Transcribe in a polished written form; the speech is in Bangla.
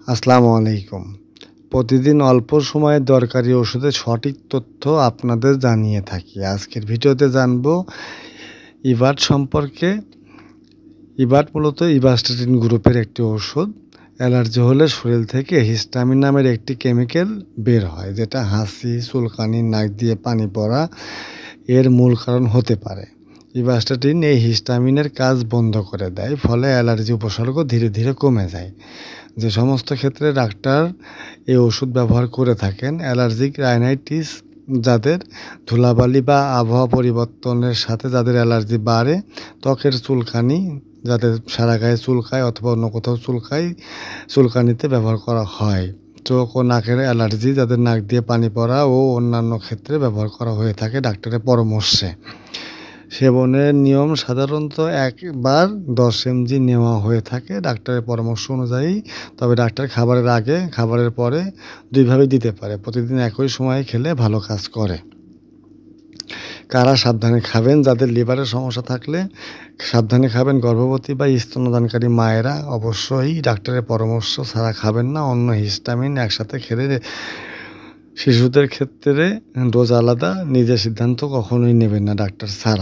আসসালামু আলাইকুম। প্রতিদিন অল্প সময়ে দরকারি ওষুধের সঠিক তথ্য আপনাদের জানিয়ে থাকি। আজকের ভিডিওতে জানব ইভার্ট সম্পর্কে। ইভার্ট মূলত ইভাস্টেটিন গ্রুপের একটি ওষুধ। অ্যালার্জি হলে শরীর থেকে হিস্টামিন নামের একটি কেমিক্যাল বের হয়, যেটা হাঁচি, চুলকানি, নাক দিয়ে পানি পড়া এর মূল কারণ হতে পারে। ইভাস্টেটিন এই হিস্টামিনের কাজ বন্ধ করে দেয়, ফলে অ্যালার্জি উপসর্গ ধীরে ধীরে কমে যায়। যে সমস্ত ক্ষেত্রে ডাক্তার এই ওষুধ ব্যবহার করে থাকেন: অ্যালার্জিক রাইনাইটিস, যাদের ধুলাবালি বা আবহাওয়া পরিবর্তনের সাথে যাদের অ্যালার্জি বাড়ে; ত্বকের চুলকানি, যাদের সারা গায়ে চুলকায় অথবা অন্য কোথাও চুলকায়, চুলকানিতে ব্যবহার করা হয়; চোখ ও নাকের অ্যালার্জি, যাদের নাক দিয়ে পানি পড়া ও অন্যান্য ক্ষেত্রে ব্যবহার করা হয়ে থাকে ডাক্তারের পরামর্শে। সেবনের নিয়ম সাধারণত একবার 10 mg নেওয়া হয়ে থাকে ডাক্তারের পরামর্শ অনুযায়ী। তবে ডাক্তার খাবারের আগে, খাবারের পরে দুইভাবেই দিতে পারে। প্রতিদিন একই সময়ে খেলে ভালো কাজ করে। কারা সাবধানে খাবেন? যাদের লিভারের সমস্যা থাকলে সাবধানে খাবেন। গর্ভবতী বা স্তন্যদানকারী মায়েরা অবশ্যই ডাক্তারের পরামর্শ ছাড়া খাবেন না। অন্য হিস্টামিন একসাথে খেলে শিশুদের ক্ষেত্রে ডোজ আলাদা। নিজের সিদ্ধান্ত কখনোই নেবেন না ডাক্তার ছাড়া।